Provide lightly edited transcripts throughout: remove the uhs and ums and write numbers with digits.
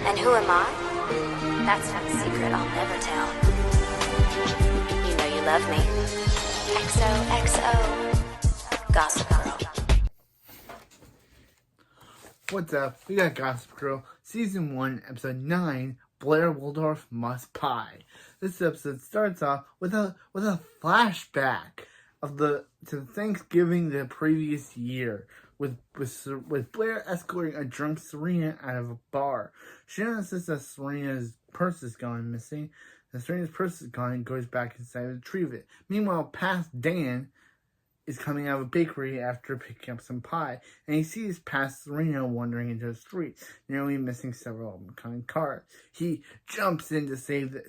And who am I? That's not a secret I'll never tell. You know you love me. XOXO. Gossip Girl. What's up? We got Gossip Girl, Season 1, Episode 9, Blair Waldorf Must Pie. This episode starts off with a flashback to Thanksgiving the previous year, with Blair escorting a drunk Serena out of a bar. She notices that Serena's purse is gone missing. Serena's purse is gone and goes back inside to retrieve it. Meanwhile, past Dan is coming out of a bakery after picking up some pie, and he sees past Serena wandering into the street, nearly missing several oncoming cars. He jumps in to save her,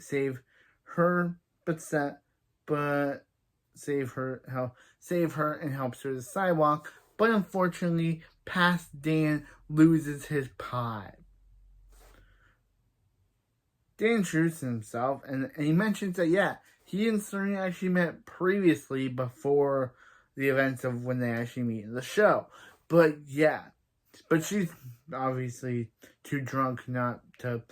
save her and helps her to the sidewalk. But unfortunately, past Dan loses his pie. Dan introduces himself, and he mentions that he and Serena actually met previously before the events of when they actually meet in the show. But she's obviously too drunk not to.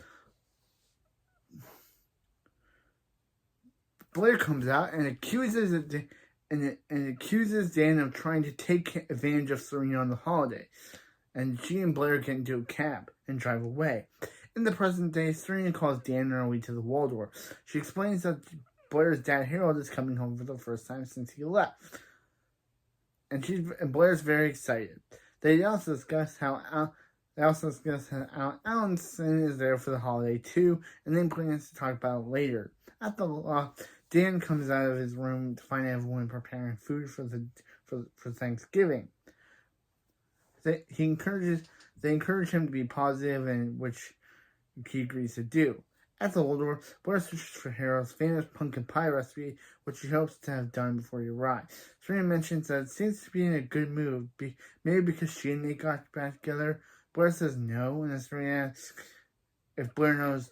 Blair comes out and accuses Dan of trying to take advantage of Serena on the holiday. And she and Blair get into a cab and drive away. In the present day, Serena calls Dan early to the Waldorf. She explains that Blair's dad, Harold, is coming home for the first time since he left. And Blair's very excited. They also discuss how Allison is there for the holiday too, and then plans to talk about it later. At the loft, Dan comes out of his room to find everyone preparing food for Thanksgiving. They encourage him to be positive, and which he agrees to do. At the Waldorf, Blair searches for Harold's famous pumpkin pie recipe, which he hopes to have done before he arrives. Serena mentions that it seems to be in a good mood, maybe because she and Nate got back together. Blair says no, and Serena asks if Blair knows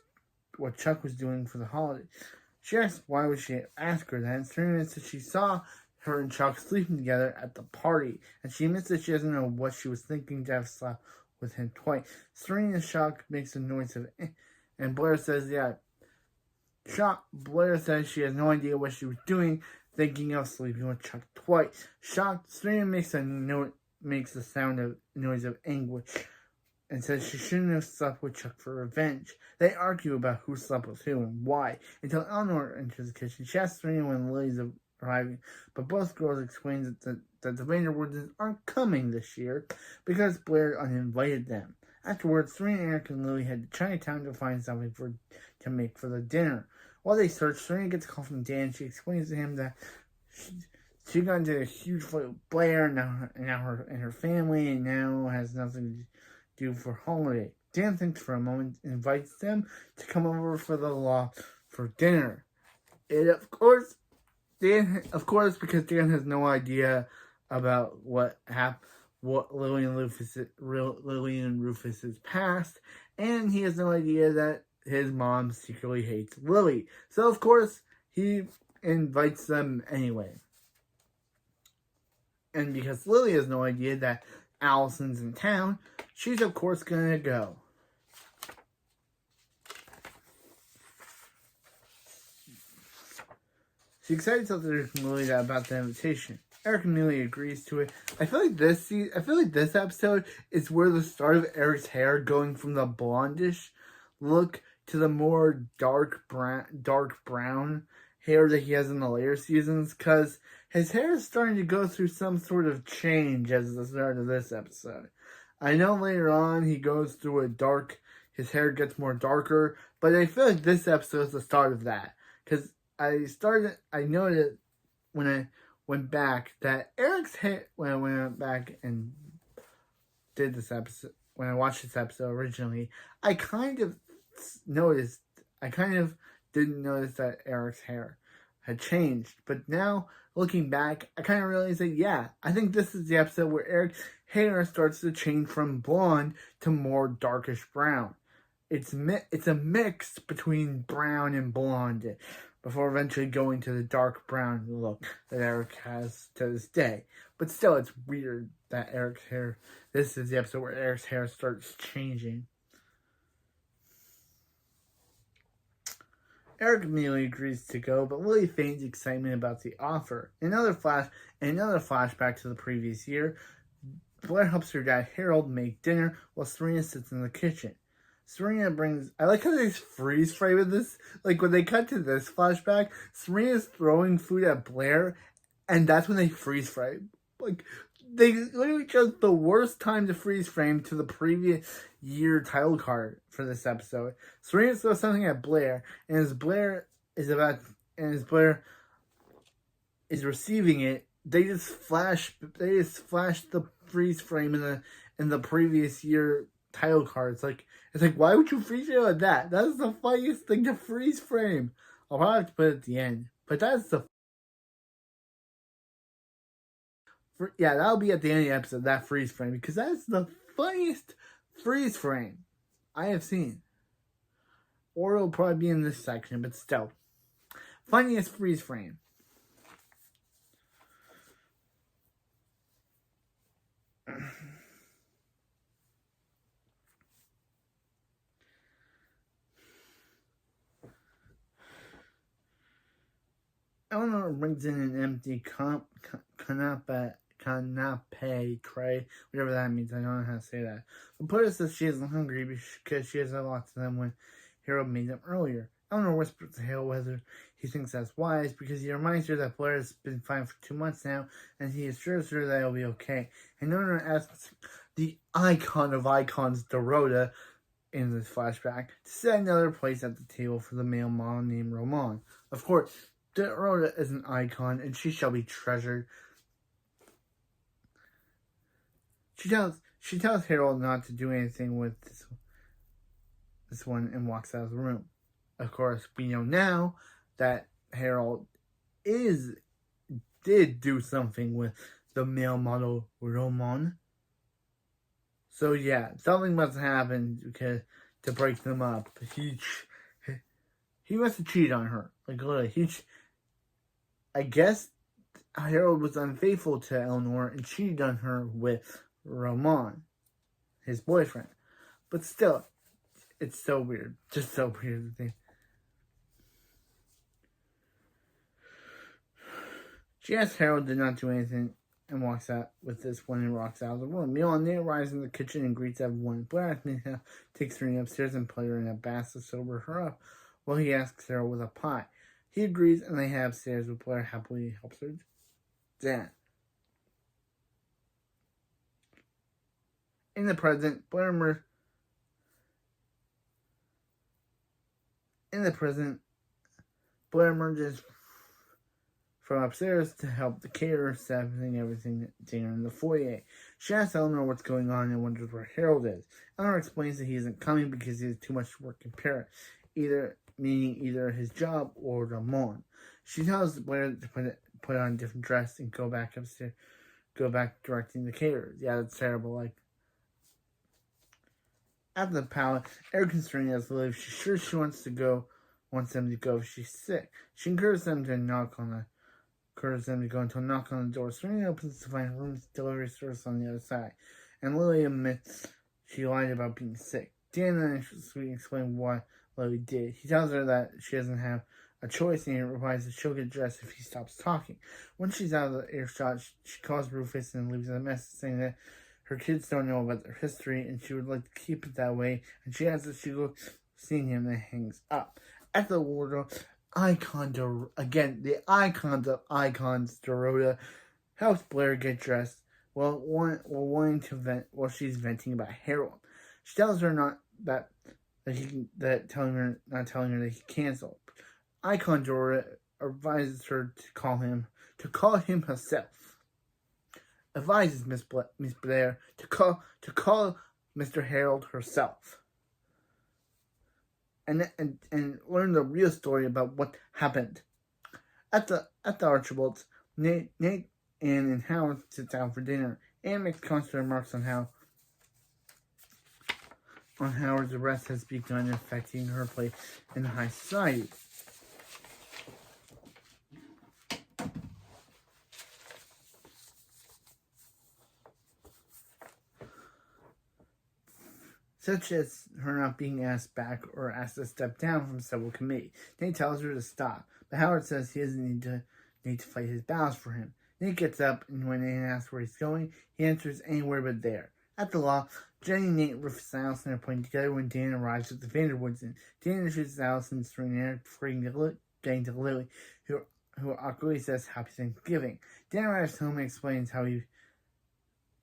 what Chuck was doing for the holiday. She asks why would she ask her that, and Serena says she saw her and Chuck sleeping together at the party, and she admits that she doesn't know what she was thinking to have slept with him twice. Serena's shock makes a noise of and Blair says, Blair says she has no idea what she was doing, thinking of sleeping with Chuck twice. Shocked, Serena makes a noise of anguish, and says she shouldn't have slept with Chuck for revenge. They argue about who slept with who and why, until Eleanor enters the kitchen. She asks Serena when Lily's arriving, but both girls explain that the Vanderwoods aren't coming this year because Blair uninvited them. Afterwards, Serena, Eric, and Lily head to Chinatown to find something to make for the dinner. While they search, Serena gets a call from Dan. She explains to him that she got into a huge fight with Blair and her family, and now has nothing to do for holiday. Dan thinks for a moment and invites them to come over for the loft for dinner. Because Dan has no idea about what Lily and Rufus's past, and he has no idea that his mom secretly hates Lily. So of course he invites them anyway. And because Lily has no idea that Allison's in town, she's of course gonna go. She's excited to tell Lily about the invitation. Eric immediately agrees to it. I feel like this episode is where the start of Eric's hair going from the blondish look to the more dark brown hair that he has in the later seasons, because his hair is starting to go through some sort of change as the start of this episode. I know later on he goes through his hair gets more darker, but I feel like this episode is the start of that, because I noticed when I went back that Eric's hair, when I went back and did this episode, when I watched this episode originally, I kind of didn't notice that Eric's hair had changed. But now, looking back, I kind of realized that, I think this is the episode where Eric's hair starts to change from blonde to more darkish brown. It's a mix between brown and blonde, before eventually going to the dark brown look that Eric has to this day. But still, it's weird that this is the episode where Eric's hair starts changing. Eric immediately agrees to go, but Lily feigns excitement about the offer. Another flashback to the previous year. Blair helps her dad Harold make dinner while Serena sits in the kitchen. Serena brings... I like how they freeze frame this. Like, when they cut to this flashback, Serena's throwing food at Blair, and that's when they freeze frame. Like, they literally chose the worst time to freeze frame to the previous year title card for this episode. Serena throws something at Blair, and as Blair is receiving it, they just flash the freeze frame in the previous year title cards. It's like, why would you freeze frame like that? That is the funniest thing to freeze frame. I'll probably have to put it at the end, but that's the... Yeah, that'll be at the end of the episode, that freeze frame, because that's the funniest freeze frame I have seen. Or it'll probably be in this section, but still. Funniest freeze frame. Eleanor brings in an empty canapé tray, whatever that means. I don't know how to say that. But Blair says she isn't hungry because she has a lot of them when Harold made them earlier. Eleanor whispers to Harold whether he thinks that's wise because he reminds her that Blair has been fine for 2 months now and he assures her that it'll be okay. And Eleanor asks the icon of icons, Dorota, in this flashback, to set another place at the table for the male model named Roman. Of course, Dorota is an icon and she shall be treasured. She tells Harold not to do anything with this one and walks out of the room. Of course, we know now that Harold did do something with the male model Roman. So yeah, something must have happened to break them up. He must have cheated on her. Like, literally, I guess Harold was unfaithful to Eleanor and cheated on her with Roman, his boyfriend. But still, it's so weird. Just so weird. She asks Harold to not do anything and walks out with this one and walks out of the room. Meanwhile, Nate arrives in the kitchen and greets everyone. Blair asks me to take Serena upstairs and put her in a bath to sober her up, while he asks Harold with a pie. He agrees and they head upstairs, with Blair happily helps her dad. In the present, Blair emerges from upstairs to help the caterer setting everything dinner in the foyer. She asks Eleanor what's going on and wonders where Harold is. Eleanor explains that he isn't coming because he has too much work in Paris, meaning either his job or Ramon. She tells Blair to put on a different dress and go back upstairs, go back directing the caterers. Yeah, that's terrible. At the palace, Eric and Serena ask Lily if she's sure she wants them to go if she's sick. She encourages them to go until knock on the door. Serena opens to find room delivery service on the other side, and Lily admits she lied about being sick. Dan then explains what Lily did. He tells her that she doesn't have a choice, and he replies that she'll get dressed if he stops talking. When she's out of the earshot, she calls Rufus and leaves a message saying that her kids don't know about their history, and she would like to keep it that way, and she asks if she goes seeing him and hangs up. At the wardrobe, the icons of icons, Dorota helps Blair get dressed while she's venting about Harold. She tells her not telling her that he canceled. Icon Dorota advises her to call him herself. Advises Miss Blair to call Mr. Harold herself. And learn the real story about what happened. At the Archibalds, Nate, Anne, and Howard sit down for dinner. Anne makes constant remarks on Howard's arrest has begun affecting her place in high society. such as her not being asked back or asked to step down from several committees. Nate tells her to stop, but Howard says he doesn't need to fight his battles for him. Nate gets up, and when Nate asks where he's going, he answers anywhere but there. At the loft, Jenny, Nate, Rufus, and Alison are playing together when Dan arrives with the Vanderwoods in. Dan introduces Alison and Serena before getting to Lily, who awkwardly says Happy Thanksgiving. Dan arrives home and explains how he...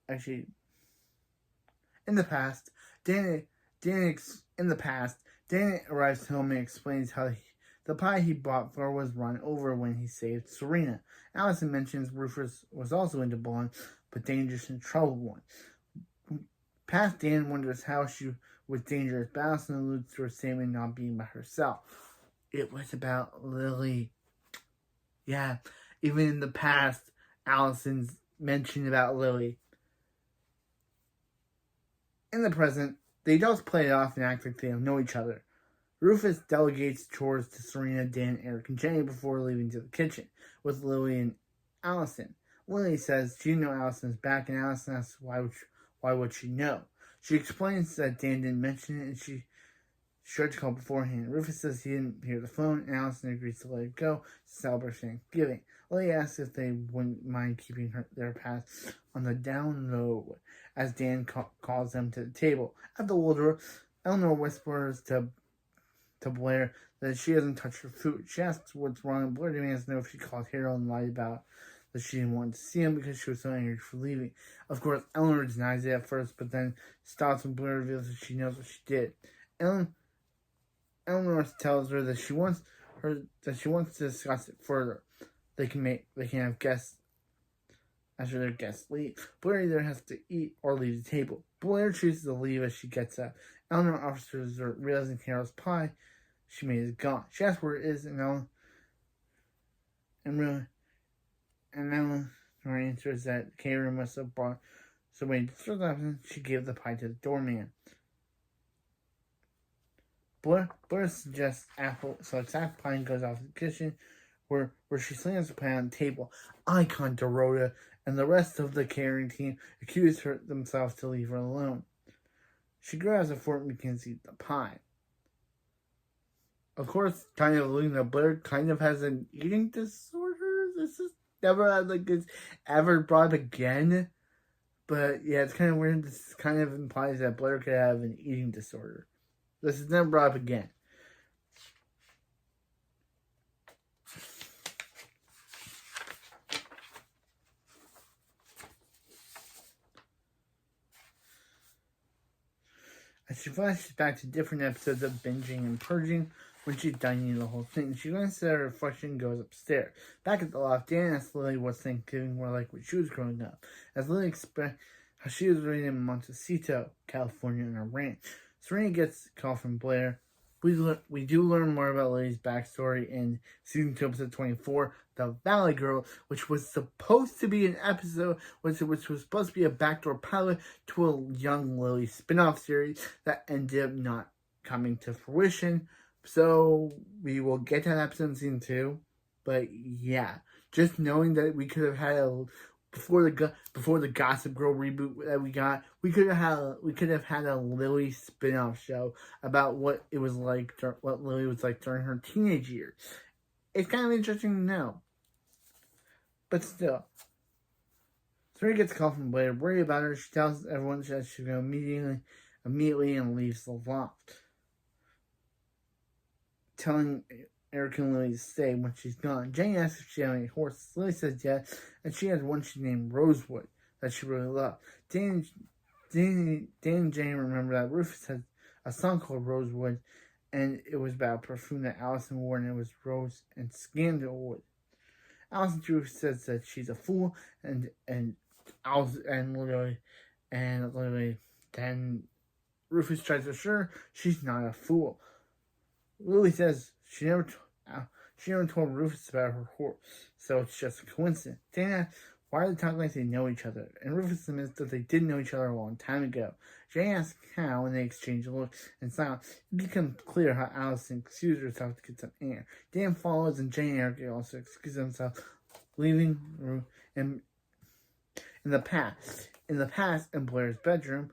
Actually, in the past, Dan arrives home and explains how the pie he bought for was run over when he saved Serena. Alison mentions Rufus was also into bowling, but dangerous and troubled one. Past Dan wonders how she was dangerous, but Alison alludes to her statement not being by herself. It was about Lily. Yeah, even in the past, Alison's mentioned about Lily. In the present, the adults play it off and act like they don't know each other. Rufus delegates chores to Serena, Dan, Eric, and Jenny before leaving to the kitchen with Lily and Alison. Lily says she didn't know Alison's back, and Alison asks why would she know. She explains that Dan didn't mention it, and she tried to call beforehand. Rufus says he didn't hear the phone, and Alison agrees to let it go to celebrate Thanksgiving. Lily asks if they wouldn't mind keeping their past on the down low, as Dan calls them to the table. At the Waldorf, Eleanor whispers to Blair that she hasn't touched her food. She asks what's wrong, and Blair demands to know if she called Harold and lied about that she didn't want to see him because she was so angry for leaving. Of course, Eleanor denies it at first, but then stops when Blair reveals that she knows what she did. Eleanor tells her that she wants to discuss it further. They can have guests after their guests leave. Blair either has to eat or leave the table. Blair chooses to leave as she gets up. Eleanor offers her dessert, realizing Harold's pie she made is gone. She asks where it is, and Eleanor answers that the caterer must have brought somebody to serve them. She gave the pie to the doorman. Blair suggests apple pie and goes off to the kitchen, where she slams the pie on the table. Icon Dorota and the rest of the catering team accuse themselves to leave her alone. She grabs a fork and begins to eat the pie. Of course, kind of alluding that Blair kind of has an eating disorder. This is never it's ever brought up again. But yeah, it's kind of weird. This kind of implies that Blair could have an eating disorder. This is never brought up again. As she flashes back to different episodes of binging and purging, when she's dining the whole thing, she glances at her reflection and goes upstairs. Back at the loft, Dan asks Lily what Thanksgiving were like when she was growing up, as Lily expressed how she was raised in Montecito, California, on a ranch. Serena gets a call from Blair. We do learn more about Lily's backstory in season 2, episode 24, The Valley Girl, which was supposed to be an episode, which was supposed to be a backdoor pilot to a young Lily spin-off series that ended up not coming to fruition. So we will get that episode in season 2. But yeah, just knowing that we could have had before the Gossip Girl reboot that we got, we could have had a Lily spin-off show about what it was like, what Lily was like during her teenage years. It's kind of interesting to know, but still. Serena gets a call from Blair, worried about her. She tells everyone that she's going to immediately and leaves the loft, telling Eric and Lily to stay when she's gone. Jane asks if she has any horses. Lily says yes, and she has one she named Rosewood that she really loved. Dan and Jane remember that Rufus had a song called Rosewood, and it was about a perfume that Alison wore, and it was rose and scandalwood. Alison Rufus says that she's a fool, and literally, then Rufus tries to assure her she's not a fool. Lily says she never told Rufus about her horse, so it's just a coincidence. Dan asks why they talk like they know each other, and Rufus admits that they did know each other a long time ago. Jane asks how, and they exchange looks and silence. It becomes clear how Alison excused herself to get some air. Dan follows, and Jane and Eric also excuse themselves, leaving room in the past. In Blair's bedroom,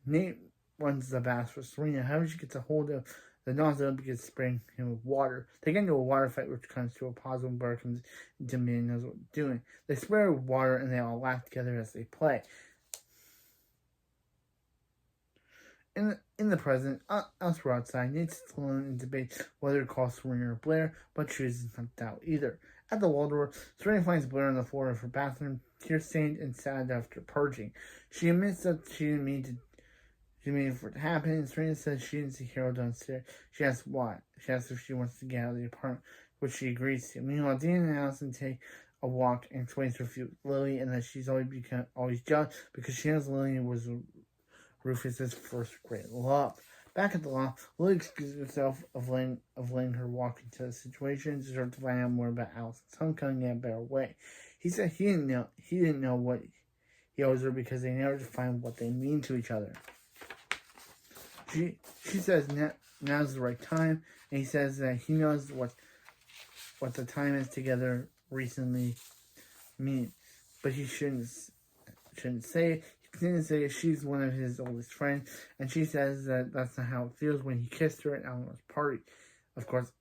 Nate runs the bath for Serena. However, she gets a hold of the nozzle and begins spraying him with water. They get into a water fight, which comes to a pause when Burr comes into me and knows what they're doing. They spray her with water and they all laugh together as they play. In the present, elsewhere outside, Nate sits alone and debates whether to call Serena or Blair, but chooses not to doubt either. At the Waldorf, Serena finds Blair on the floor of her bathroom, tear-stained and sad after purging. She admits that she didn't mean for it to happen, and Serena says she didn't see Harold downstairs. She asks why. She asks if she wants to get out of the apartment, which she agrees to. Meanwhile, Dan and Alison take a walk and explains her feud with Lily and that she's always jealous because she knows Lily was Rufus's first great love. Back at the law, Lily excuses herself of letting her walk into the situation and deserves to find out more about Alison's homecoming in a better way. He said he didn't know what he owes her because they never define what they mean to each other. She says now's the right time, and he says that he knows what the time is together recently means, but he shouldn't say it. He continues to say she's one of his oldest friends, and she says that that's not how it feels when he kissed her at Eleanor's party. Of course,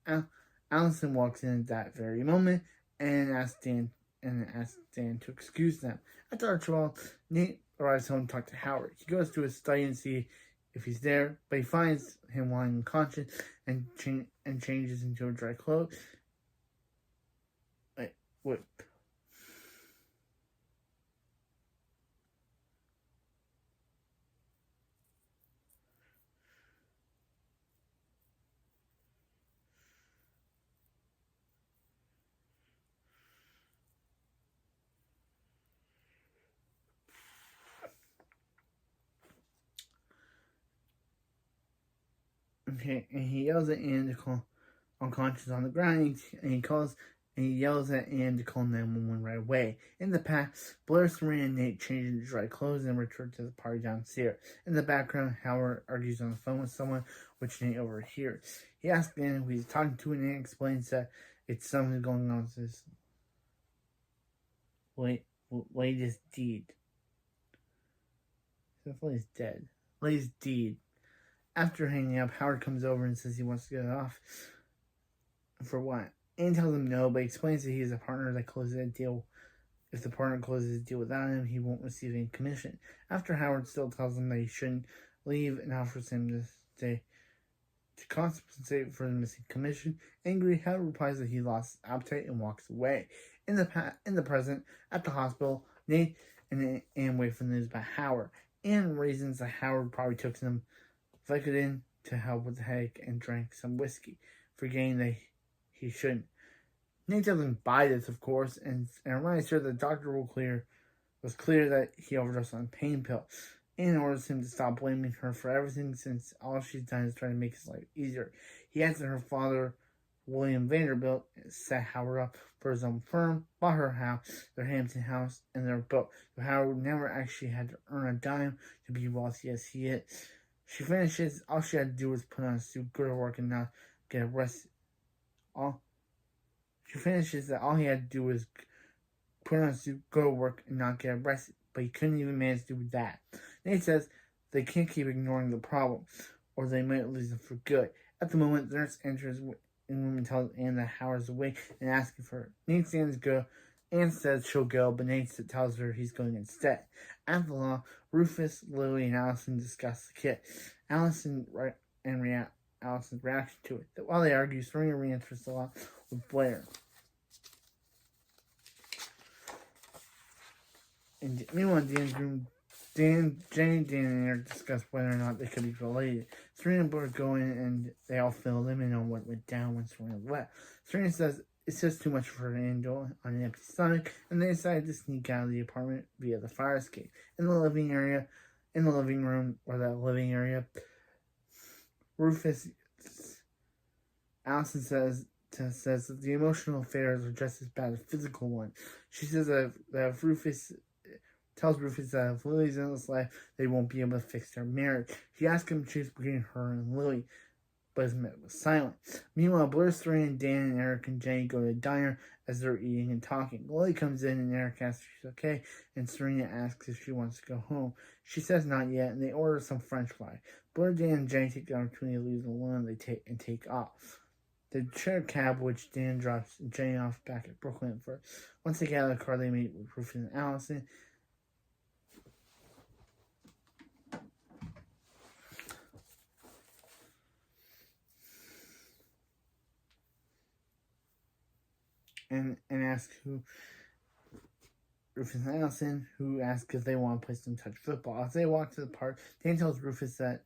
Alison walks in at that very moment and asks Dan to excuse them. After our trial, Nate arrives home to talk to Howard. He goes to his study and see if he's there, but he finds him lying unconscious and changes into a dry clothes. Wait. Okay, and he yells at Anne to call unconscious on the ground, and he yells at Anne to call 911 right away. In the past, Blair, Serena, and Nate change into dry clothes and return to the party downstairs. In the background, Howard argues on the phone with someone, which Nate overhears. He asks Anne who he's talking to, and Anne explains that it's something going on with his latest deed. Lily's dead. Lily's deed. After hanging up, Howard comes over and says he wants to get it off. For what? Anne tells him no, but explains that he is a partner that closes a deal. If the partner closes a deal without him, he won't receive any commission. After Howard still tells him that he shouldn't leave and offers him to stay to compensate for the missing commission, angry, Howard replies that he lost his appetite and walks away. In the present, at the hospital, Nate and Anne wait for news about Howard. Anne reasons that Howard probably took some Vicodin to help with the headache and drank some whiskey, forgetting that he shouldn't. Nate doesn't buy this, of course, and reminds her that the doctor was clear that he overdosed on a pain pill. Anne orders him to stop blaming her for everything since all she's done is try to make his life easier. He adds that her father, William Vanderbilt, set Howard up for his own firm, bought her house, their Hampton house, and their boat, so Howard never actually had to earn a dime to be wealthy as he is. She finishes, all she had to do was put on a suit, go to work, and not get arrested. She finishes that all he had to do was put on a suit, go to work, and not get arrested. But he couldn't even manage to do that. Nate says they can't keep ignoring the problem, or they might lose them for good. At the moment, the nurse enters in the room and tells Anne that Howard's awake and asking for her. Nate stands go. Anne says she'll go, but Nate tells her he's going instead. At the law, Rufus, Lily, and Alison discuss the kid. Alison's reaction to it. While they argue, Serena re-enters the law with Blair. And meanwhile, in Dan's room, Jenny, Dan, and Eric discuss whether or not they could be related. Serena and Blair go in and they all fill them in on what went down when Serena left. Serena says it's just too much for her to handle on an empty stomach, and they decide to sneak out of the apartment via the fire escape. In the living room, Rufus, Alison says that the emotional affairs are just as bad as physical ones. She says that if Rufus tells Rufus that if Lily's in his life, they won't be able to fix their marriage. She asks him to choose between her and Lily. but his mate was silent. Meanwhile, Blair, Serena, Dan, and Eric and Jenny go to the diner as they're eating and talking. Lily comes in and Eric asks if she's okay, and Serena asks if she wants to go home. She says not yet, and they order some French fry. Blair, Dan, and Jenny take the opportunity to leave them alone. They take off. They share a cab, which Dan drops Jenny off back at Brooklyn first. Once they get out of the car, they meet with Rufus and Alison. And ask Rufus and Alison, who ask if they want to play some touch football. As they walk to the park, Dan tells Rufus that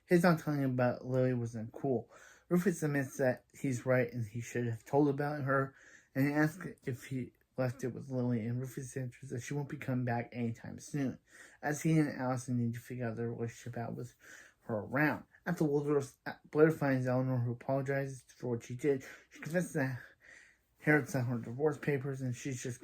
his not telling him about Lily wasn't cool. Rufus admits that he's right and he should have told about her, and he asks if he left it with Lily, and Rufus answers that she won't be coming back anytime soon, as he and Alison need to figure out their relationship out with her around. After Waldorf, Blair finds Eleanor, who apologizes for what she did. She confesses that Harold sent her divorce papers, and she just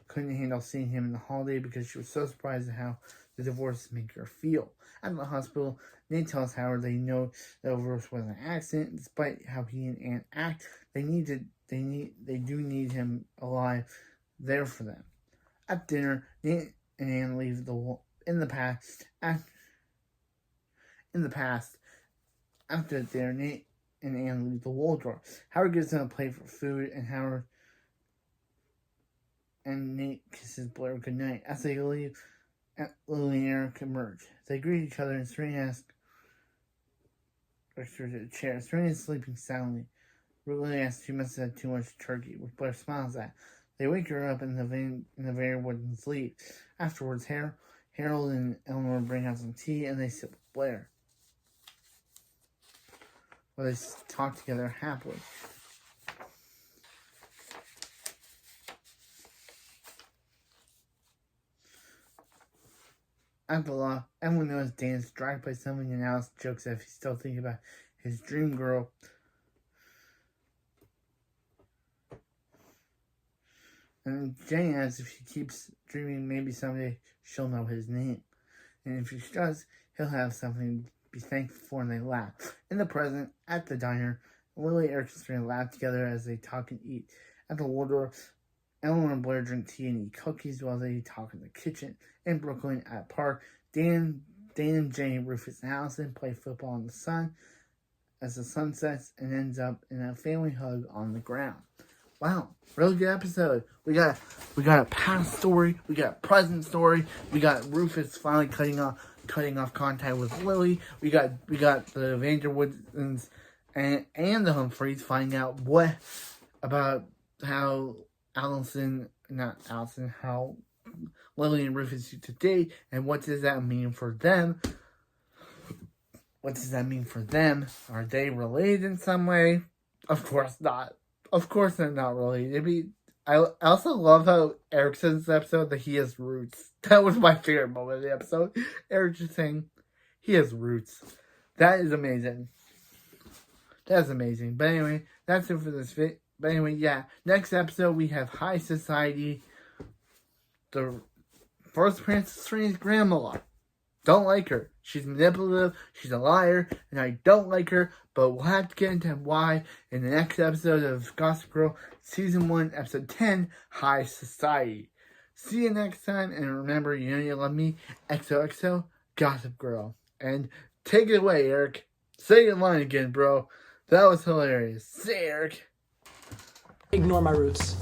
couldn't handle seeing him in the holiday because she was so surprised at how the divorce made her feel. At the hospital, Nate tells Howard they know the divorce was an accident. Despite how he and Anne act, they do need him alive there for them. At dinner, Nate and Anne leave in the past. After dinner, Nate and Anne leave the Waldorf. Howard gives them a plate for food, and Howard and Nate kisses Blair goodnight. As they leave, Lily and Eric emerge. They greet each other, and Serena asks her to the chair. Serena is sleeping soundly. Lily asks she must have had too much turkey, which Blair smiles at. They wake her up, and the Van Wardens leave. Afterwards, Harold and Eleanor bring out some tea, and they sit with Blair, where they talk together happily. At the law, everyone knows Dan's dragged by someone, and Alice jokes that if he's still thinking about his dream girl. And Jenny asks if she keeps dreaming, maybe someday she'll know his name. And if she does, he'll have something to be thankful for, and they laugh. In the present, at the diner, Lily, Eric, and Serena laugh together as they talk and eat. At the Waldorf, Eleanor and Blair drink tea and eat cookies while they talk in the kitchen. In Brooklyn, at park, Dan, Jane, Rufus, and Alison play football in the sun as the sun sets and ends up in a family hug on the ground. Wow, really good episode. We got a past story, we got a present story, we got Rufus finally cutting off contact with Lily. We got the Vanderwoods and the Humphreys finding out how Lily and Rufus used to date, and what does that mean for them? What does that mean for them? Are they related in some way? Of course not. Of course they're not related. I also love how Eric says in this episode that he has roots. That was my favorite moment of the episode. Eric just saying he has roots. That is amazing. That's amazing. But anyway, that's it for this video. But anyway, yeah. Next episode, we have High Society. The first appearance of Serena's grandma. Don't like her. She's manipulative. She's a liar. And I don't like her. But we'll have to get into why in the next episode of Gossip Girl, Season 1, Episode 10, High Society. See you next time. And remember, you know you love me. XOXO, Gossip Girl. And take it away, Eric. Say your line again, bro. That was hilarious. Say, Eric. Ignore my roots.